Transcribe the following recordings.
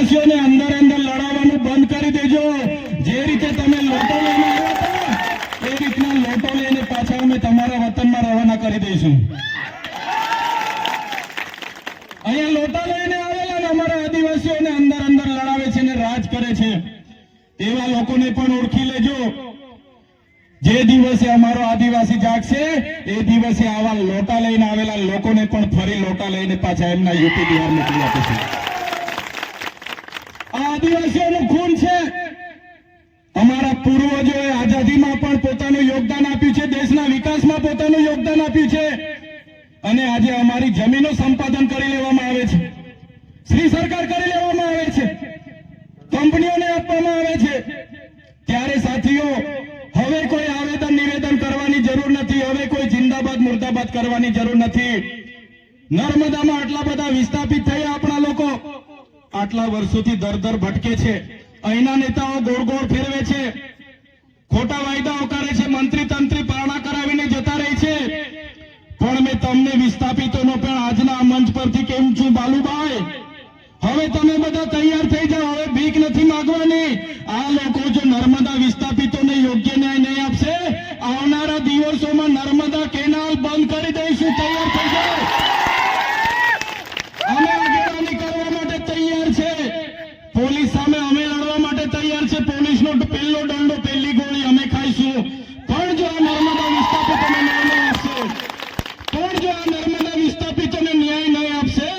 આદિવાસીઓને અંદર અંદર લડાવવાનું બંધ કરી દેજો। જે રીતે તમે લોટો લઈને આવ્યા હતા એ રીતના લોટો લઈને પાછા અમે તમારા વતનમાં રવાના કરી દઈશું। અહીંયા લોટો લઈને આવેલા અમારા આદિવાસીઓને અંદર અંદર લડાવે છે ને રાજ કરે છે એવા લોકોને પણ ઓળખી લેજો। જે દિવસે અમારો આદિવાસી જાગશે એ દિવસે આવા લોટા લઈને આવેલા લોકોને પણ ફરી લોટા લઈને પાછા એમના યુપી બિહાર મોકલી આપશે। આ આદિવાસીઓનું ખૂન છે। અમારા પૂર્વજોએ આઝાદીમાં પણ પોતાનું યોગદાન આપ્યું છે, દેશના વિકાસમાં પોતાનું યોગદાન આપ્યું છે અને આજે અમારી જમીનો સંપાદન કરી લેવામાં આવે છે, શ્રી સરકાર કરી લેવામાં આવે છે, કંપનીઓને આપવામાં આવે છે। ત્યારે સાથીઓ હવે કોઈ આવેદન નિવેદન કરવાની જરૂર નથી, હવે કોઈ જિંદાબાદ મુર્દાબાદ કરવાની જરૂર નથી। નર્મદામાં આટલા બધા વિસ્થાપિત થયા આપણા લોકો, આટલા વર્ષોથી દર ભટકે છે। અહીંના નેતાઓ ગોળ ગોળ ફેરવે છે, ખોટા વાયદાઓ કરે છે, મંત્રી તંત્રી પારણા કરાવીને જતા રહે છે। પણ મેં તમને વિસ્થાપિતોનો પણ આજના મંચ પરથી કેમ છું બાલુભાઈ, હવે તમે બધા તૈયાર થઈ જાઓ। હવે ભીખ નથી માંગવાની। આ લોકો જો નર્મદા વિસ્થાપિતોને યોગ્ય ન્યાય નહીં આપશે, આવનારા દિવસોમાં નર્મદા કેનાલ બંધ કરી દઈશું। તૈયાર થઈ જાઓ। અમે આગેવાની કરવા માટે તૈયાર છે, પોલીસ સામે અમે લડવા માટે તૈયાર છે। પોલીસનો પહેલો દંડો પહેલી ગોળી અમે ખાઈશું। પણ જો આ નર્મદા વિસ્થાપિતોને ન્યાય નહીં આપશે, પણ જો આ નર્મદા વિસ્થાપિતોને ન્યાય નહીં આપશે,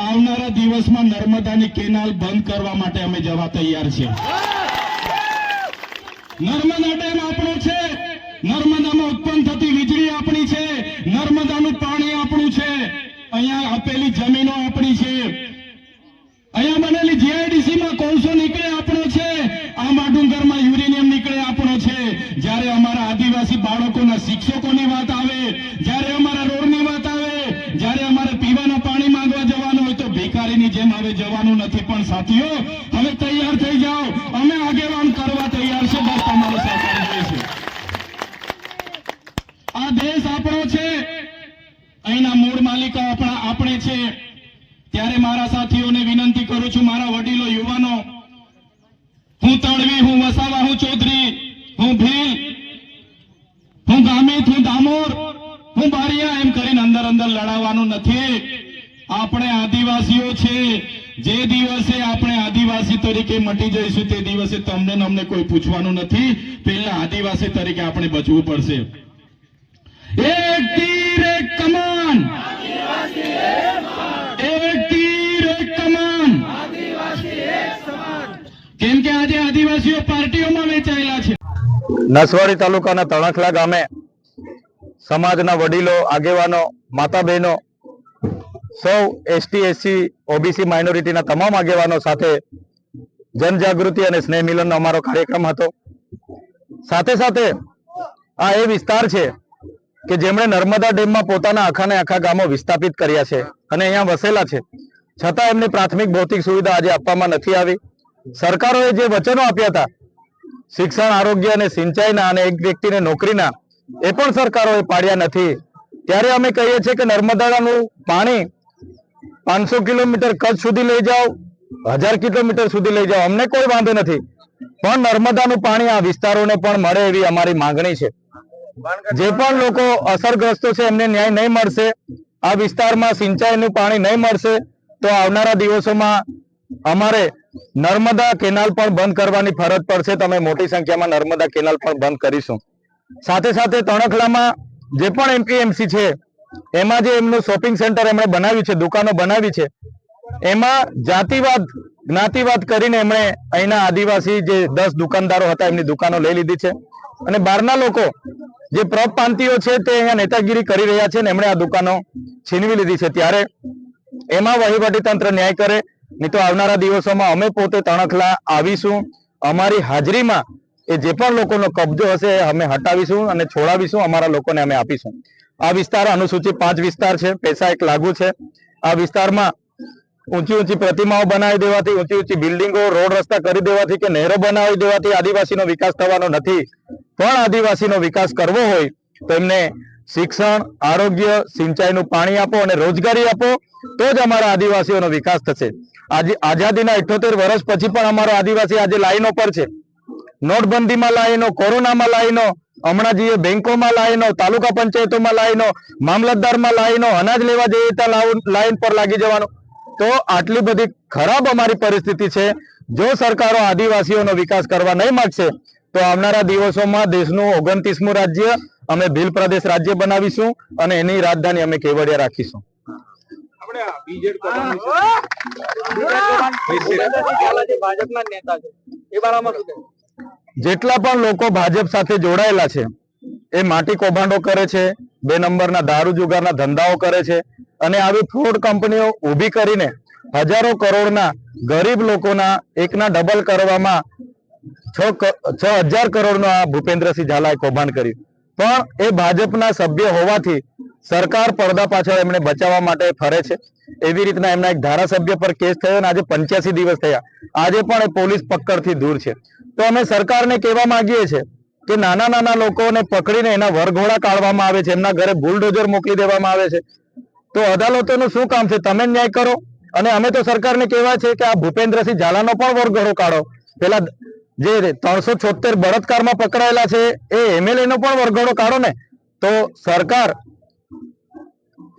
આવનારા દિવસમાં નર્મદાની કેનાલ બંધ કરવા માટે અમે જવા તૈયાર છે। નર્મદા ડેમ આપણો છે, નર્મદામાં ઉત્પન્ન થતી વીજળી આપણી છે, નર્મદાનું પાણી આપણું છે, અહીંયા આપેલી જમીનો આપણી છે, અહીંયા બનેલી જીઆઈડીસીમાં કોલસો નીકળે આપણો છે, આંબા ડુંગરમાં યુરેનિયમ નીકળે આપણો છે। જ્યારે અમારા આદિવાસી બાળકોના શિક્ષકોની વાત આવે, જ્યારે અમારા રોડની વાત આવે, જ્યારે અમારે પીવાના પાણી માંગવા જવાનું હોય તો ભિખારીની જેમ હવે જવાનું નથી। પણ સાથીઓ હવે તૈયાર થઈ જાઓ, અમે આગેવાન કરવા તૈયાર છે, બસ તમારો સહકાર જોઈએ છે। આ દેશ આપણો છે, અહીંના મૂળ માલિકો આપણે છે। ત્યારે મારા સાથીઓને વિનંતી કરું છું, મારા વડીલો યુવાનો, હું તળવી, હું વસાવા, હું ચૌધરી, હું ભીલ, હું ગામિત, હું ડામોર, હું બારિયા એમ કરીને અંદર અંદર લડાવવાનું નથી। આપણે આદિવાસીઓ છે। જે દિવસે આપણે આદિવાસી તરીકે મટી જઈશું તે દિવસે તમને ને અમને કોઈ પૂછવાનું નથી। પહેલા આદિવાસી તરીકે આપણે બચવું પડશે। એક તીર એક કમાન, એક તીર એક કમાન, કેમ કે આજે આદિવાસીઓ પાર્ટીઓમાં વેચાયેલા છે। નસવાડી તાલુકાના તણખલા ગામે સમાજના વડીલો, આગેવાનો, માતા બહેનો, સૌ એસટી એસસી ઓબીસી માઇનોરિટીના તમામ આગેવાનો સાથે જનજાગૃતિ અને સ્નેહ મિલનનો અમારો કાર્યક્રમ હતો। સાથે સાથે આ એ વિસ્તાર છે કે જેમણે નર્મદા ડેમમાં પોતાના આખાને આખા ગામો વિસ્થાપિત કર્યા છે અને અહીંયા વસેલા છે, છતાં એમની પ્રાથમિક ભૌતિક સુવિધા આજે આપવામાં નથી આવી। સરકારોએ જે વચનો આપ્યા હતા શિક્ષણ, આરોગ્ય અને સિંચાઈના અને એક વ્યક્તિને નોકરીના, એ પણ સરકારોએ પાડ્યા નથી। ત્યારે અમે કહીએ છીએ કે નર્મદાનું પાણી 500 કિલોમીટર કચ્છ સુધી લઈ જાઓ, 1000 કિલોમીટર સુધી લઈ જાઓ, અમને કોઈ વાંધો નથી, પણ નર્મદાનું પાણી આ વિસ્તારોને પણ મળે એવી અમારી માંગણી છે। જે પણ લોકો અસરગ્રસ્તો છે એમને ન્યાય નહીં મળશે, આ વિસ્તારમાં સિંચાઈનું પાણી નહીં મળશે તો આવનારા દિવસોમાં અમારે નર્મદા કેનાલ પણ બંધ કરવાની ફરજ પડશે। તમે મોટી સંખ્યામાં નર્મદા કેનાલ પણ બંધ કરીશું। સાથે સાથે તણખલામાં જે પણ એમપીએમસી છે એમાં જે એમનું શોપિંગ સેન્ટર એમણે બનાવ્યું છે, દુકાનો બનાવી છે, એમાં જાતિવાદ, જ્ઞાતિવાદ કરીને એમણે અહીંના આદિવાસી જે 10 દુકાનદારો હતા એમની દુકાનો લઈ લીધી છે અને બહારના લોકો જે પ્રપપાંતીઓ છે તે અહીંયા નેતાગીરી કરી રહ્યા છે ને એમણે આ દુકાનો છીનવી લીધી છે। ત્યારે એમાં વહીવટી તંત્ર ન્યાય કરે, નહીં તો આવનારા દિવસોમાં અમે પોતે તણખલા આવીશું, અમારી હાજરીમાં એ જે પણ લોકોનો કબજો હશે એ અમે હટાવીશું અને છોડાવીશું, અમારા લોકોને અમે આપીશું। આ વિસ્તાર અનુસૂચિત 5 વિસ્તાર છે, પૈસા એક લાગુ છે। આ વિસ્તારમાં ઊંચી ઊંચી પ્રતિમાઓ બનાવી દેવાથી, ઊંચી ઊંચી બિલ્ડિંગો, રોડ રસ્તા કરી દેવાથી કે નહેરો બનાવી દેવાથી આદિવાસીનો વિકાસ થવાનો નથી। પણ આદિવાસીનો વિકાસ કરવો હોય તો એમને શિક્ષણ, આરોગ્ય, સિંચાઈનું પાણી આપો અને રોજગારી આપો, તો જ અમારા આદિવાસીઓનો વિકાસ થશે। આજે આઝાદીના 78 વર્ષ પછી પણ અમારો આદિવાસી આજે લાઈનો પર છે. નોટબંધીમાં લાઈનો, કોરોનામાં લાઈનો, હમણાં જઈએ બેંકોમાં લાઈનો, તાલુકા પંચાયતોમાં લાઈનો, મામલતદારમાં લાઈનો, અનાજ લેવા જઈએ ત્યાં લાઈન પર લાગી જવાનું. તો આટલી બધી ખરાબ અમારી પરિસ્થિતિ છે. જો સરકારો આદિવાસીઓનો વિકાસ કરવા નહીં માંગશે તો આવનારા દિવસોમાં દેશનું 29મું રાજ્ય અમે ભીલ પ્રદેશ રાજ્ય બનાવીશું અને એની રાજધાની અમે કેવડિયા રાખીશું. જેટલા પણ લોકો ભાજપ સાથે જોડાયેલા છે એ માટી કૌભાંડો કરે છે, 2 નંબરના દારૂ જુગારના ધંધાઓ કરે છે અને આવી ફ્રોડ કંપનીઓ ઊભી કરીને હજારો કરોડના ગરીબ લોકોના એકના ડબલ કરવામાં 6,000 કરોડનું આ ભૂપેન્દ્રસિંહ ઝાલાએ કૌભાંડ કર્યું. પણ એ ભાજપના સભ્ય હોવાથી સરકાર પડદા પાછળ એમને બચાવવા માટે ફરે છે. એવી રીતના એમના એક ધારાસભ્ય પર કેસ થયો અને આજે 85 દિવસ થયા. આજે પણ એ પોલીસ પકડથી દૂર છે. તો અમે સરકારને કહેવા માંગીએ છીએ કે નાના નાના લોકોને પકડીને એના વરઘોડા કાઢવામાં આવે છે, એમના ઘરે બુલડોઝર મોકલી દેવામાં આવે છે. તો અદાલતોનું શું કામ છે? તમે ન્યાય કરો. અને અમે તો સરકારને કહેવા છે કે આ ભૂપેન્દ્રસિંહ ઝાલાનો પણ વરઘોડો કાઢો. પેલા જે 376 બળાત્કારમાં પકડાયેલા છે એ MLA નો પણ વરઘોડો કાઢો ને. તો સરકાર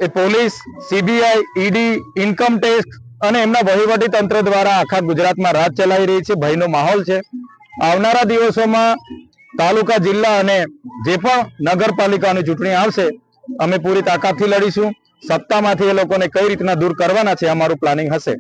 એ police, CBI, ED, income tax અને એમના વહીવટી તંત્ર દ્વારા આખા ગુજરાતમાં રાજ ચલાવી રહી છે. ભયનો માહોલ છે. આવનારા દિવસોમાં તાલુકા, જિલ્લા અને જે પણ નગરપાલિકાની ચૂંટણી આવશે અમે પૂરી તાકાતથી લડીશું. સત્તામાંથી એ લોકોને કઈ રીતના દૂર કરવાના છે અમારું પ્લાનિંગ હશે.